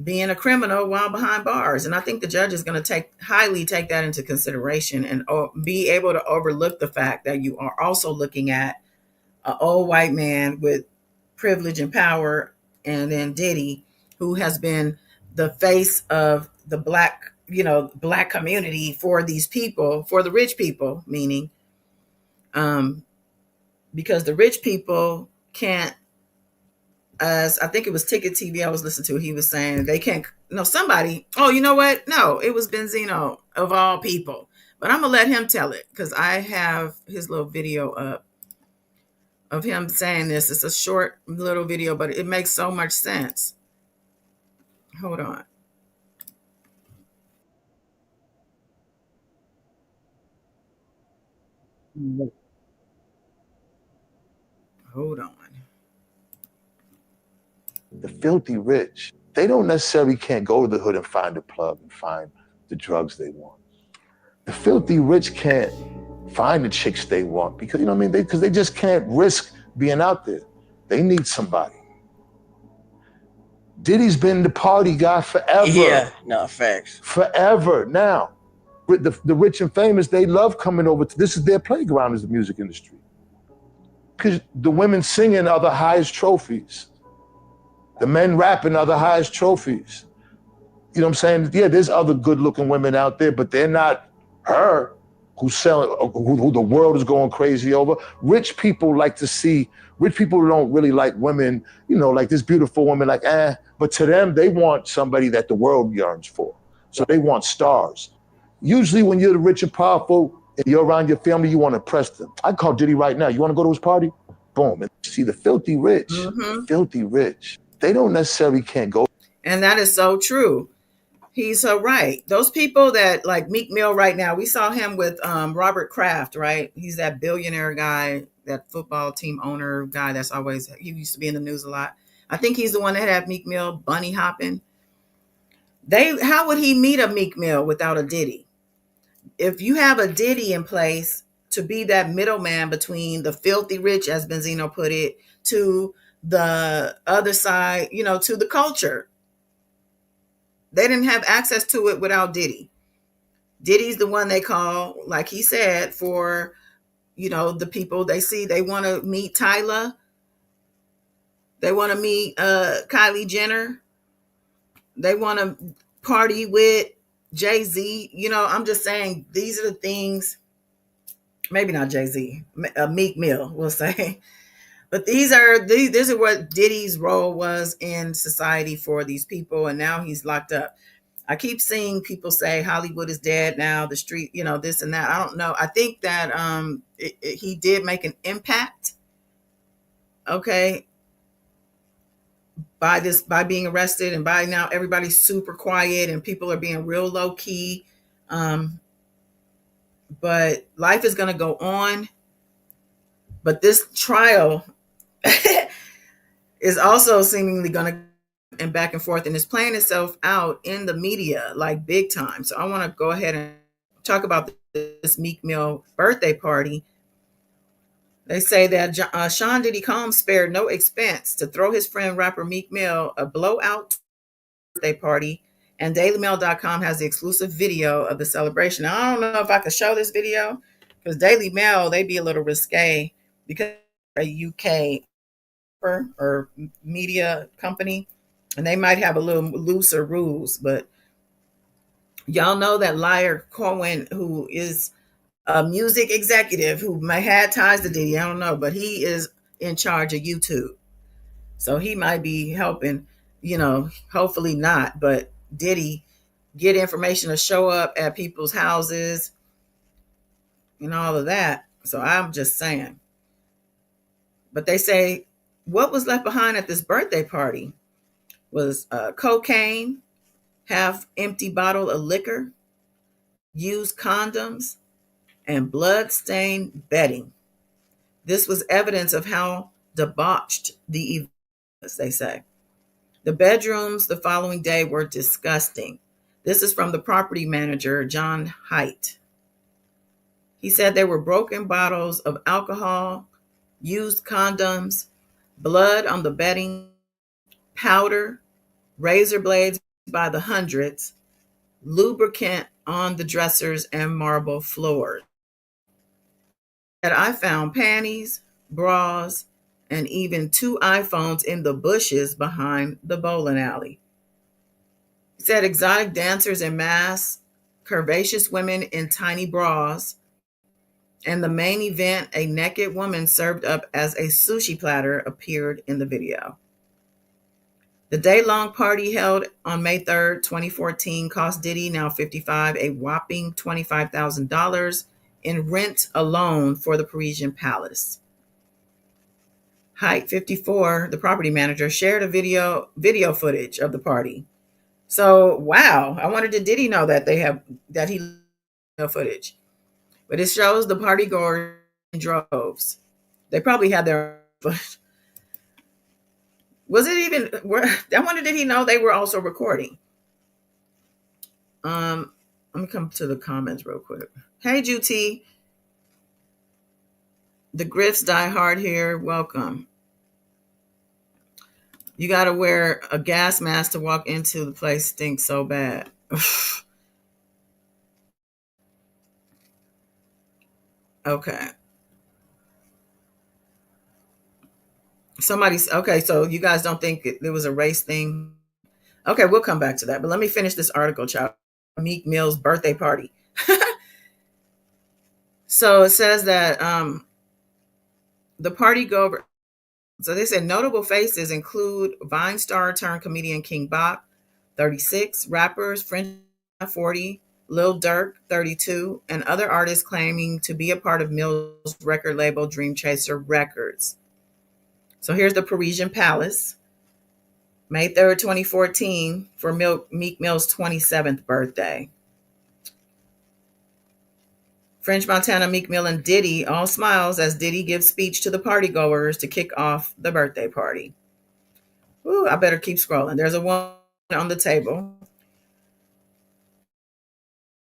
being a criminal while behind bars. And I think the judge is going to highly take that into consideration and be able to overlook the fact that you are also looking at an old white man with privilege and power, and then Diddy, who has been the face of the black community for these people, for the rich people, meaning, um, because the rich people can't, as I think it was Ticket TV I was listening to, he was saying they can't, no, somebody, oh, you know what? No, it was Benzino of all people. But I'm going to let him tell it because I have his little video up of him saying this. It's a short little video, but it makes so much sense. Hold on. Hold on. The filthy rich, they don't necessarily can't go to the hood and find a plug and find the drugs they want. The filthy rich can't find the chicks they want because, you know what I mean? Because they just can't risk being out there. They need somebody. Diddy's been the party guy forever. Yeah, no, facts. Forever. Now, the rich and famous, they love coming over to, this is their playground, is the music industry. Because the women singing are the highest trophies. The men rapping are the highest trophies. You know what I'm saying? Yeah, there's other good looking women out there, but they're not her who's selling, who the world is going crazy over. Rich people like to see, rich people don't really like women, you know, like this beautiful woman, like, but to them, they want somebody that the world yearns for. So they want stars. Usually when you're the rich and powerful, and you're around your family, you want to impress them. I call Diddy right now. You want to go to his party? Boom. And see, the filthy rich, filthy rich, they don't necessarily can't go. And that is so true. He's so right. Those people that like Meek Mill right now, we saw him with Robert Kraft, right? He's that billionaire guy, that football team owner guy that's always, he used to be in the news a lot. I think he's the one that had Meek Mill bunny hopping. How would he meet a Meek Mill without a Diddy? If you have a Diddy in place to be that middleman between the filthy rich, as Benzino put it, to the other side, to the culture. They didn't have access to it without Diddy. Diddy's the one they call, like he said, for, the people they see. They want to meet Tyler. They want to meet Kylie Jenner. They want to party with Jay-Z. I'm just saying these are the things, maybe not Jay-Z, Meek Mill, we'll say. But this is what Diddy's role was in society for these people, and now he's locked up. I keep seeing people say Hollywood is dead now, the street, this and that. I don't know. I think that he did make an impact, okay, by being arrested, and by now everybody's super quiet and people are being real low key. But life is going to go on. But this trial is also seemingly going to and back and forth, and it's playing itself out in the media like big time. So I want to go ahead and talk about this Meek Mill birthday party. They say that Sean Diddy Combs spared no expense to throw his friend rapper Meek Mill a blowout birthday party, and DailyMail.com has the exclusive video of the celebration. Now, I don't know if I could show this video because Daily Mail, they be a little risque because a UK or media company, and they might have a little looser rules. But y'all know that Liar Cohen, who is a music executive who may have ties to Diddy, I don't know, but he is in charge of YouTube. So he might be helping, hopefully not, but Diddy get information to show up at people's houses and all of that. So I'm just saying. But they say what was left behind at this birthday party was cocaine, half empty bottle of liquor, used condoms, and blood-stained bedding. This was evidence of how debauched the event was, they say. The bedrooms the following day were disgusting. This is from the property manager, John Haidt. He said there were broken bottles of alcohol, used condoms, blood on the bedding, powder, razor blades by the hundreds, lubricant on the dressers and marble floors. I found panties, bras, and even 2 iPhones in the bushes behind the bowling alley. He said exotic dancers in masks, curvaceous women in tiny bras, and the main event, a naked woman served up as a sushi platter, appeared in the video. The day-long party held on May 3rd, 2014, cost Diddy, now 55, a whopping $25,000 in rent alone for the Parisian palace. Height 54, the property manager, shared a video footage of the party. So, wow, I wonder did Diddy know that he footage? But it shows the party goers in droves. They probably had their footage. Was it even? I wonder did he know they were also recording? Let me come to the comments real quick. Hey, Juti, the Griffs die hard here. Welcome. You got to wear a gas mask to walk into the place. Stinks so bad. Okay. Okay, so you guys don't think there was a race thing? Okay, we'll come back to that. But let me finish this article, child. Meek Mill's birthday party. So it says that the party goer. So they said notable faces include Vine star turned comedian King Bach, 36, rappers French 40, Lil Durk, 32, and other artists claiming to be a part of Mill's record label Dream Chaser Records. So here's the Parisian Palace, May 3rd, 2014, for Meek Mill's 27th birthday. French Montana, Meek Mill, and Diddy all smiles as Diddy gives speech to the partygoers to kick off the birthday party. Ooh, I better keep scrolling. There's a woman on the table.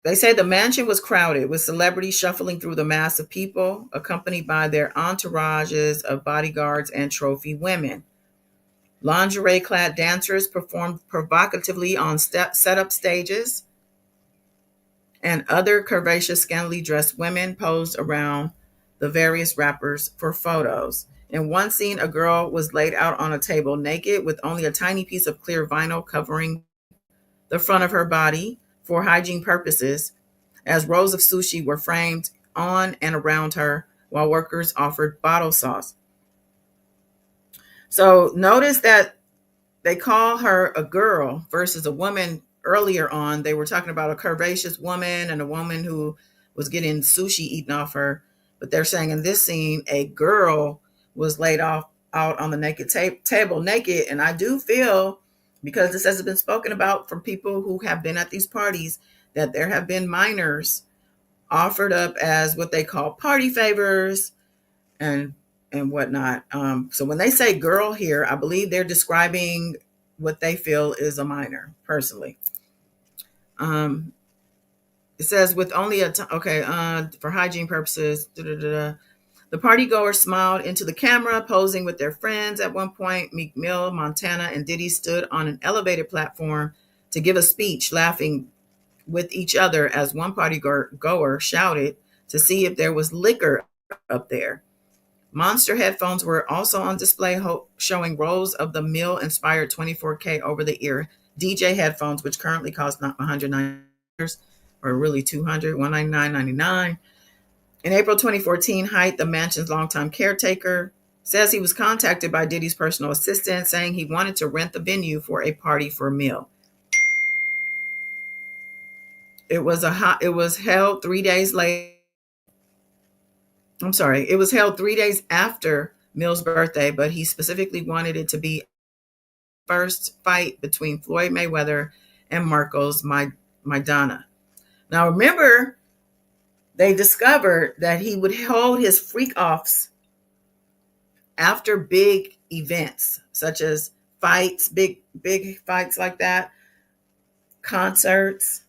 They say the mansion was crowded with celebrities shuffling through the mass of people, accompanied by their entourages of bodyguards and trophy women. Lingerie-clad dancers performed provocatively on set-up stages, and other curvaceous, scantily dressed women posed around the various rappers for photos. In one scene, a girl was laid out on a table naked with only a tiny piece of clear vinyl covering the front of her body for hygiene purposes, as rows of sushi were framed on and around her while workers offered bottle sauce. So notice that they call her a girl versus a woman. Earlier on, they were talking about a curvaceous woman and a woman who was getting sushi eaten off her. But they're saying in this scene, a girl was laid out on the naked table naked. And I do feel, because this has been spoken about from people who have been at these parties, that there have been minors offered up as what they call party favors and whatnot. So when they say girl here, I believe they're describing what they feel is a minor, personally. It says with only for hygiene purposes, the partygoers smiled into the camera, posing with their friends. At one point, Meek Mill, Montana, and Diddy stood on an elevated platform to give a speech, laughing with each other as one partygoer shouted to see if there was liquor up there. Monster headphones were also on display, showing rows of the Mill-inspired 24K over-the-ear DJ headphones, which currently cost $190 or really $200, $199.99. In April 2014, Height, the mansion's longtime caretaker, says he was contacted by Diddy's personal assistant saying he wanted to rent the venue for a party for Mill. It was held 3 days later. It was held 3 days after Mill's birthday, but he specifically wanted it to be the first fight between Floyd Mayweather and Marcos Maidana. Now, remember, they discovered that he would hold his freak offs after big events, such as fights, big fights like that, concerts,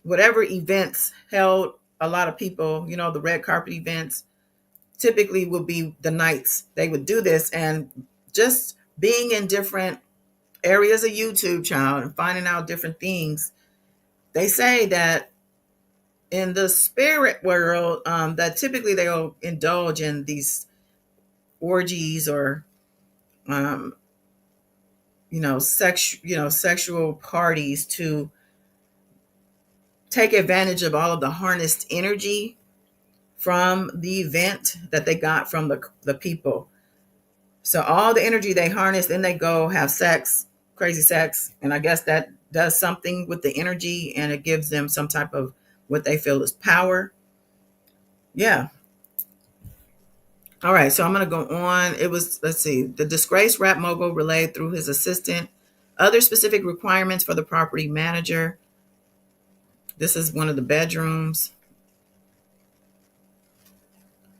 whatever events held a lot of people, the red carpet events typically would be the nights they would do this. And just being in different areas of YouTube, child, and finding out different things, they say that in the spirit world, that typically they'll indulge in these orgies or um, sexual parties to take advantage of all of the harnessed energy from the event that they got from the people. So all the energy they harness, then they go have sex, crazy sex, and I guess that does something with the energy, and it gives them some type of what they feel is power. Yeah. All right, so I'm going to go on. It was, let's see, the disgraced rap mogul relayed through his assistant other specific requirements for the property manager. This is one of the bedrooms.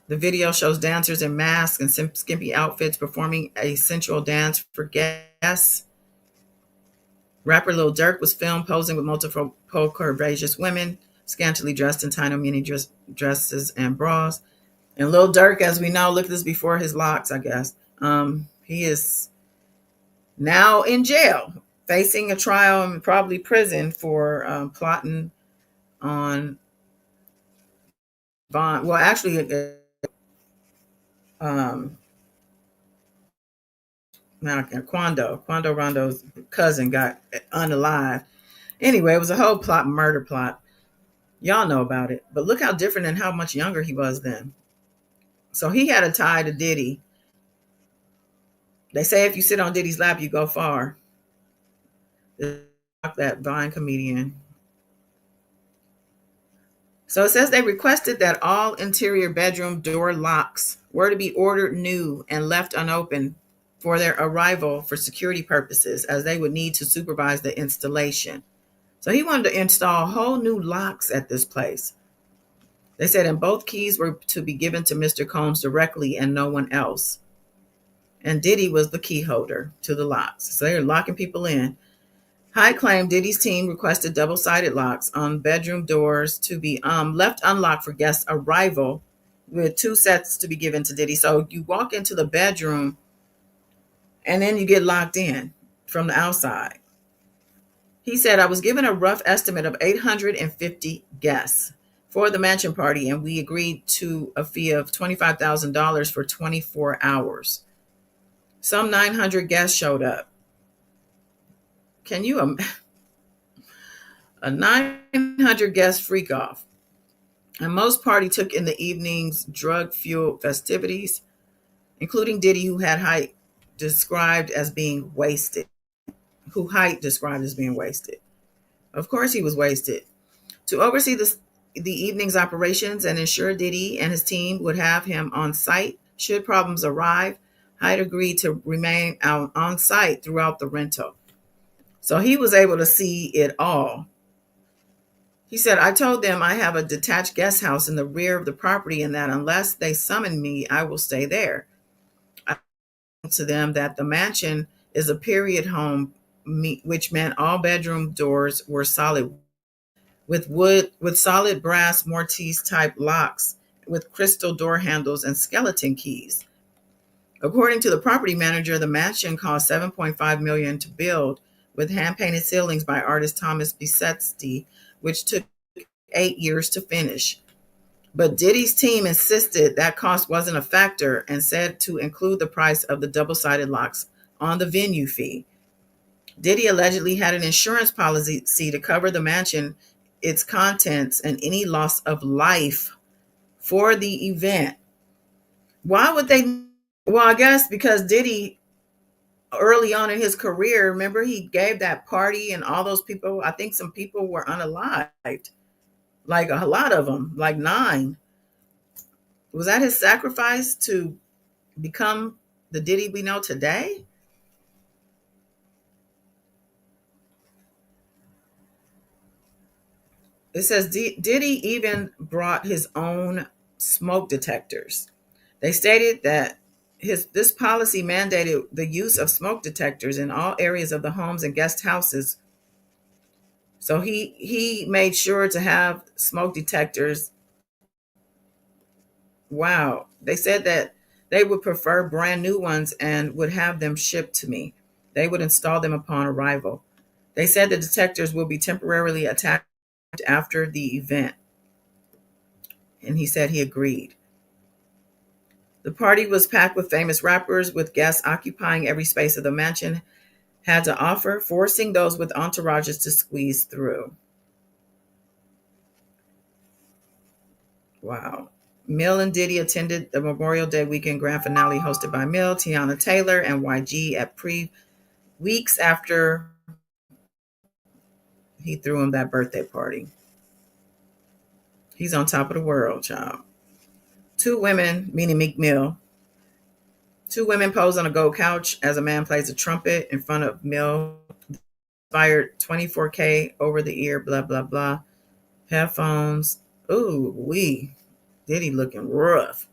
The video shows dancers in masks and skimpy outfits performing a sensual dance for guests. Rapper Lil Durk was filmed posing with multiple curvaceous women, scantily dressed in tiny mini dresses and bras. And Lil Durk, as we know, look at this before his locks, I guess. He is now in jail, facing a trial and probably prison for plotting on bond. Well, actually, now Quando Rondo's cousin got unalived. Anyway, it was a whole murder plot. Y'all know about it. But look how different and how much younger he was then. So he had a tie to Diddy. They say if you sit on Diddy's lap, you go far. That Vine comedian. So it says they requested that all interior bedroom door locks were to be ordered new and left unopened for their arrival for security purposes, as they would need to supervise the installation. So he wanted to install whole new locks at this place. They said, and both keys were to be given to Mr. Combs directly and no one else. And Diddy was the key holder to the locks. So they were locking people in. Hyde claimed Diddy's team requested double-sided locks on bedroom doors to be left unlocked for guests' arrival, with 2 sets to be given to Diddy. So you walk into the bedroom and then you get locked in from the outside. He said, I was given a rough estimate of 850 guests for the mansion party, and we agreed to a fee of $25,000 for 24 hours. Some 900 guests showed up. Can you a 900 guest freak off? And most party took in the evening's drug-fueled festivities, including Diddy, who had Height described as being wasted. Of course he was wasted. To oversee the evening's operations and ensure Diddy and his team would have him on site should problems arrive, Hyde agreed to remain out on site throughout the rental. So he was able to see it all. He said, I told them I have a detached guest house in the rear of the property and that unless they summon me, I will stay there. I told to them that the mansion is a period home, which meant all bedroom doors were solid with solid brass mortise type locks with crystal door handles and skeleton keys. According to the property manager, the mansion cost $7.5 million to build, with hand-painted ceilings by artist Thomas Bissetti, which took 8 years to finish. But Diddy's team insisted that cost wasn't a factor and said to include the price of the double-sided locks on the venue fee. Diddy allegedly had an insurance policy to cover the mansion, its contents, and any loss of life for the event. Why would they? Well, I guess because Diddy, early on in his career, remember he gave that party and all those people, I think some people were unalived. Like a lot of them, like 9. Was that his sacrifice to become the Diddy we know today? It says Diddy even brought his own smoke detectors. They stated that this policy mandated the use of smoke detectors in all areas of the homes and guest houses. So he made sure to have smoke detectors. Wow. They said that they would prefer brand new ones and would have them shipped to me. They would install them upon arrival. They said the detectors will be temporarily attached after the event. And he said he agreed. The party was packed with famous rappers, with guests occupying every space of the mansion had to offer, forcing those with entourages to squeeze through. Wow. Mill and Diddy attended the Memorial Day weekend grand finale hosted by Mill, Tiana Taylor, and YG at weeks after he threw him that birthday party. He's on top of the world, child. Two women, meaning Meek Mill, two women pose on a gold couch as a man plays a trumpet in front of Mill. Inspired 24K over the ear, blah, blah, blah. Headphones. Ooh, Diddy looking rough.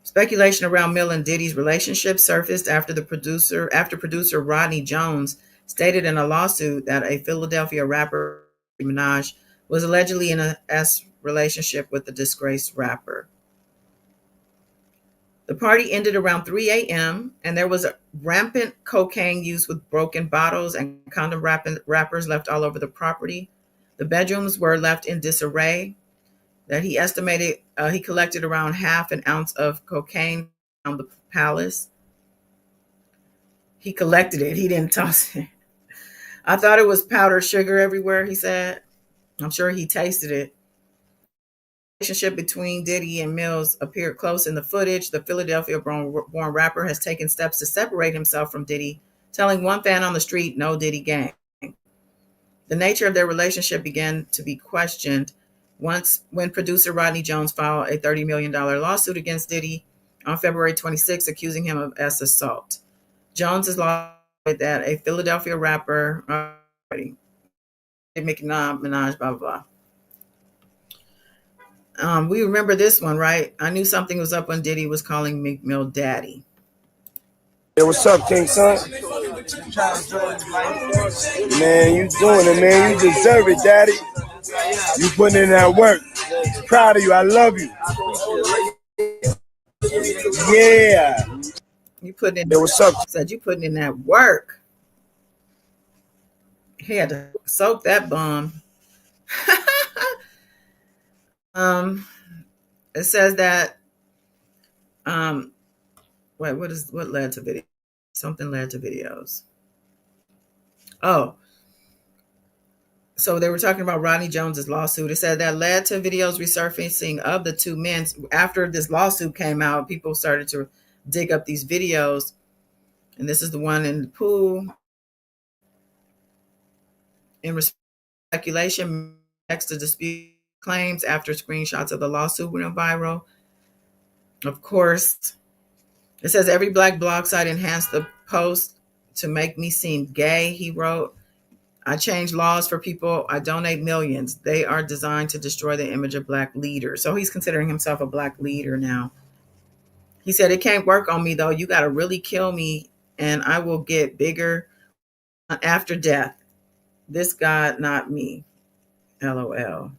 Speculation around Mill and Diddy's relationship surfaced after producer Rodney Jones stated in a lawsuit that a Philadelphia rapper, Minaj, was allegedly in a relationship with the disgraced rapper. The party ended around 3 a.m., and there was a rampant cocaine use with broken bottles and condom wrappers left all over the property. The bedrooms were left in disarray. That he estimated he collected around half an ounce of cocaine around the palace. He collected it. He didn't toss it. I thought it was powdered sugar everywhere, he said. I'm sure he tasted it. The relationship between Diddy and Mills appeared close in the footage. The Philadelphia-born rapper has taken steps to separate himself from Diddy, telling one fan on the street, "No Diddy gang." The nature of their relationship began to be questioned when producer Rodney Jones filed a $30 million lawsuit against Diddy on February 26, accusing him of assault. Jones is lawsuit that a Philadelphia rapper, Minaj, blah, blah, blah. We remember this one, right? I knew something was up when Diddy was calling Meek Mill daddy. Hey, what's up, King Son? Man, you doing it, man. You deserve it, daddy. You putting in that work. Proud of you. I love you. Yeah. You putting in. Hey, what's up? Said you putting in that work. He had to soak that bum. It says that wait, what led to video? Something led to videos. Oh, so they were talking about Rodney Jones's lawsuit. It said that led to videos resurfacing of the two men. After this lawsuit came out, people started to dig up these videos, and this is the one in the pool. In speculation, next to dispute claims after screenshots of the lawsuit went viral. Of course, it says every black blog site enhanced the post to make me seem gay, he wrote. I change laws for people. I donate millions. They are designed to destroy the image of black leaders. So he's considering himself a black leader now. He said, it can't work on me, though. You got to really kill me, and I will get bigger after death. This God, not me. LOL.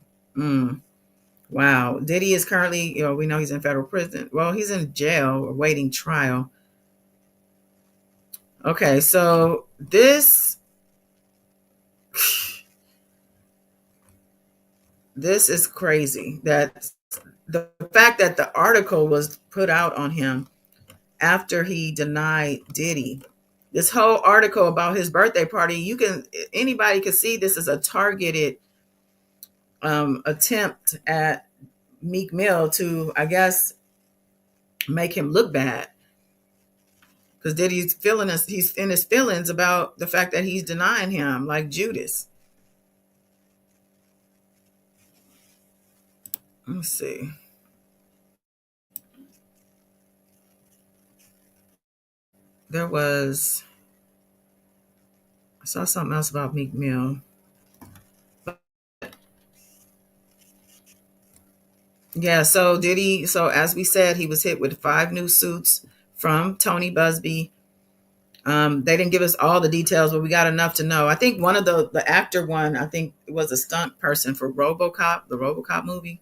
Wow. Diddy is currently, we know he's in federal prison. Well, he's in jail awaiting trial. Okay, so this is crazy. That the fact that the article was put out on him after he denied Diddy. This whole article about his birthday party, anybody can see this is a targeted attempt at Meek Mill to, I guess, make him look bad. Because Diddy's he's in his feelings about the fact that he's denying him, like Judas. Let's see. I saw something else about Meek Mill. Yeah, so as we said, he was hit with 5 new suits from Tony Busby. They didn't give us all the details, but we got enough to know. I think one of the actor one, I think it was a stunt person for RoboCop, the RoboCop movie.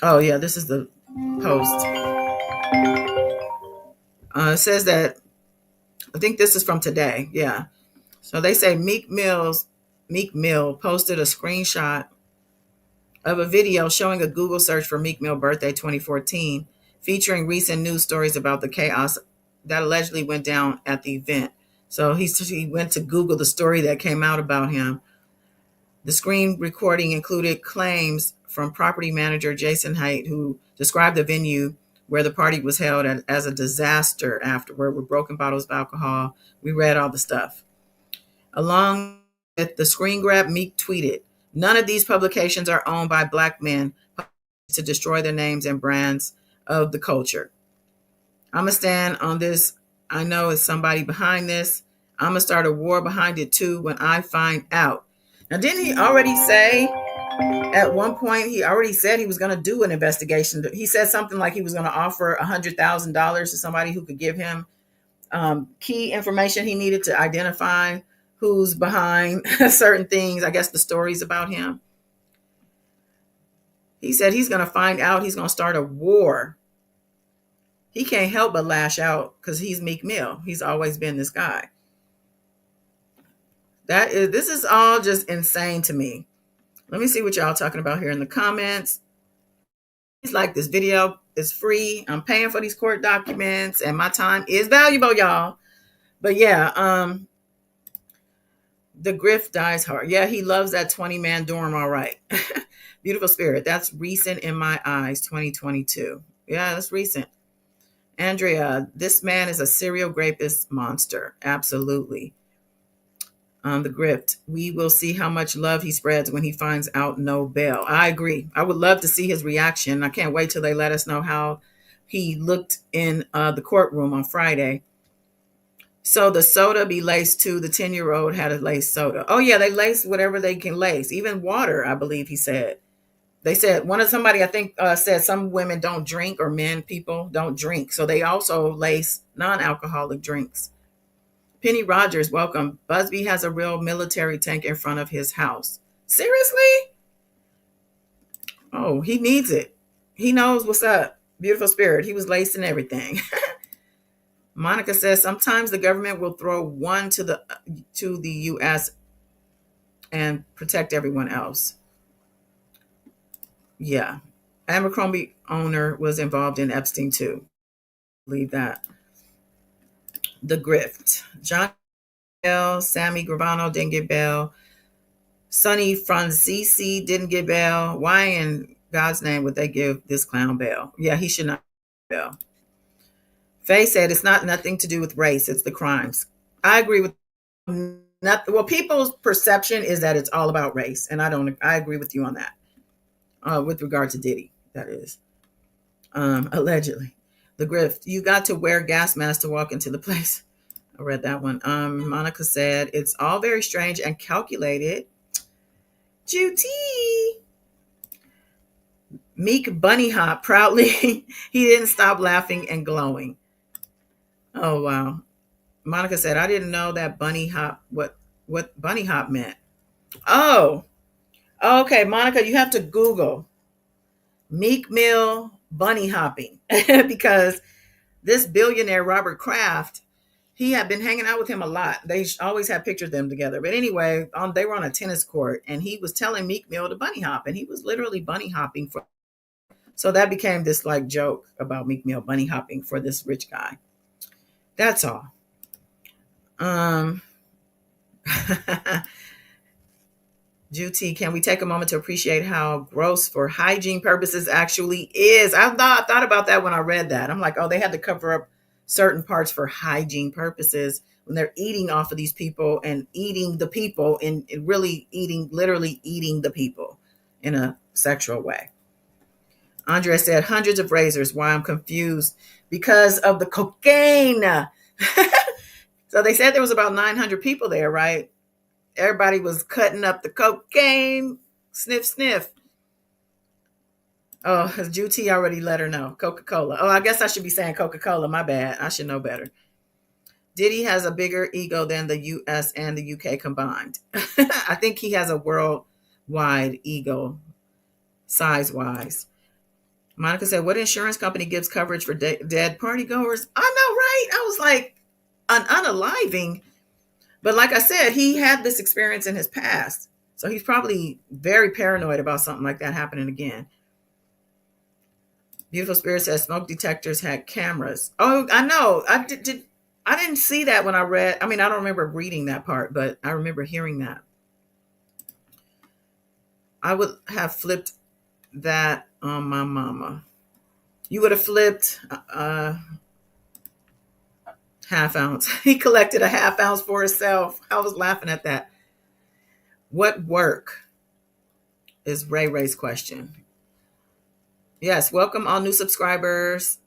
Oh yeah, this is the post. It says that, I think this is from today. Yeah. So they say Meek Mill posted a screenshot of a video showing a Google search for Meek Mill birthday 2014, featuring recent news stories about the chaos that allegedly went down at the event. So he went to Google the story that came out about him. The screen recording included claims from property manager Jason Haidt, who described the venue where the party was held as a disaster afterward, with broken bottles of alcohol. We read all the stuff. Along with the screen grab, Meek tweeted, "None of these publications are owned by Black men to destroy their names and brands of the culture. I'm going to stand on this. I know it's somebody behind this. I'm going to start a war behind it too when I find out." Now, didn't he already say at one point, he already said he was going to do an investigation? He said something like he was going to offer $100,000 to somebody who could give him key information he needed to identify who's behind certain things, I guess the stories about him. He said he's going to find out, he's going to start a war. He can't help but lash out because he's Meek Mill. He's always been this guy. This is all just insane to me. Let me see what y'all talking about here in the comments. Please like this video. It's free. I'm paying for these court documents and my time is valuable, y'all. But yeah, the grift dies hard. Yeah, he loves that 20-man dorm. All right. Beautiful spirit. That's recent in my eyes, 2022. Yeah, that's recent. Andrea, this man is a serial rapist monster. Absolutely. The grift. We will see how much love he spreads when he finds out no bail. I agree. I would love to see his reaction. I can't wait till they let us know how he looked in the courtroom on Friday. So the soda be laced too. The 10-year-old had a laced soda. Oh yeah, they lace whatever they can lace, even water, I believe he said. They said somebody I think said some women don't drink, or people don't drink. So they also lace non-alcoholic drinks. Penny Rogers, welcome. Busby has a real military tank in front of his house. Seriously? Oh, he needs it. He knows what's up. Beautiful spirit. He was laced and everything. Monica says sometimes the government will throw one to the U.S. and protect everyone else. Yeah. Abercrombie owner was involved in Epstein too. Believe that. The grift. John Bell, Sammy Gravano didn't get bail. Sonny Franzisi didn't get bail. Why in God's name would they give this clown bail? Yeah, he should not get bail. Faye said it's nothing to do with race, it's the crimes. I agree with well, people's perception is that it's all about race, and I agree with you on that. With regard to Diddy, that is. Allegedly. The grift. You got to wear gas mask to walk into the place. I read that one. Monica said it's all very strange and calculated. Judy. Meek bunny hop proudly. He didn't stop laughing and glowing. Oh wow. Monica said, I didn't know that bunny hop, what bunny hop meant. Oh, okay. Monica, you have to Google Meek Mill bunny hopping because this billionaire, Robert Kraft, he had been hanging out with him a lot. They always had pictures of them together. But anyway, they were on a tennis court and he was telling Meek Mill to bunny hop, and he was literally bunny hopping for. So that became this like joke about Meek Mill bunny hopping for this rich guy. That's all. Juti, can we take a moment to appreciate how gross for hygiene purposes actually is? I thought about that when I read that. I'm like, oh, they had to cover up certain parts for hygiene purposes when they're eating off of these people and eating the people and really literally eating the people in a sexual way. Andrea said hundreds of razors. Why I'm confused? Because of the cocaine. So they said there was about 900 people there, right? Everybody was cutting up the cocaine. Sniff, sniff. Oh, Juti already let her know. Coca-Cola. Oh, I guess I should be saying Coca-Cola. My bad. I should know better. Diddy has a bigger ego than the U.S. and the U.K. combined. I think he has a worldwide ego, size-wise. Monica said, what insurance company gives coverage for dead party goers? I know, right? I was like, an unaliving. But like I said, he had this experience in his past. So he's probably very paranoid about something like that happening again. Beautiful Spirit says smoke detectors had cameras. Oh, I know. I didn't see that when I read. I mean, I don't remember reading that part, but I remember hearing that. I would have flipped that on my mama. You would have flipped half ounce. He collected a half ounce for himself. I was laughing at that. What work is Ray Ray's question? Yes, welcome all new subscribers,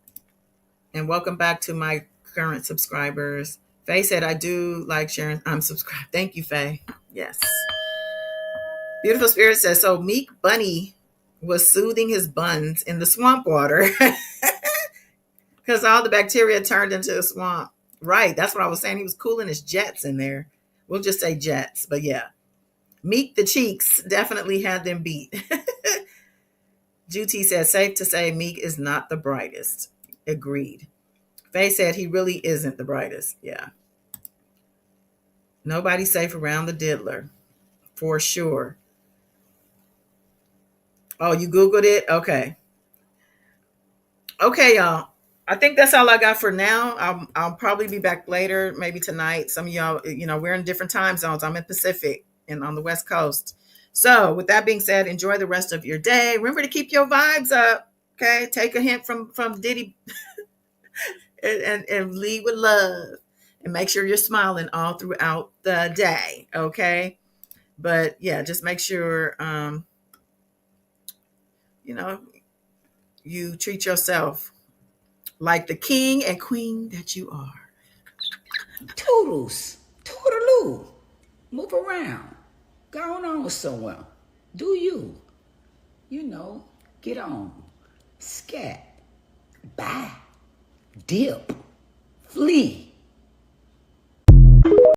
and welcome back to my current subscribers. Faye said, I do like sharing. I'm subscribed. Thank you, Faye. Yes. Beautiful Spirit says, so Meek Bunny was soothing his buns in the swamp water because all the bacteria turned into a swamp. Right. That's what I was saying. He was cooling his jets in there. We'll just say jets. But yeah, Meek the Cheeks definitely had them beat. Juti said, safe to say Meek is not the brightest. Agreed. Faye said he really isn't the brightest. Yeah. Nobody's safe around the diddler. For sure. Oh, you Googled it? Okay. Okay, y'all. I think that's all I got for now. I'll probably be back later, maybe tonight. Some of y'all, we're in different time zones. I'm in Pacific and on the West Coast. So with that being said, enjoy the rest of your day. Remember to keep your vibes up. Okay. Take a hint from Diddy and lead with love. And make sure you're smiling all throughout the day. Okay. But yeah, just make sure you treat yourself like the king and queen that you are. Toodles, toodaloo, move around, go on somewhere, do you, get on, scat, bye, dip, flee.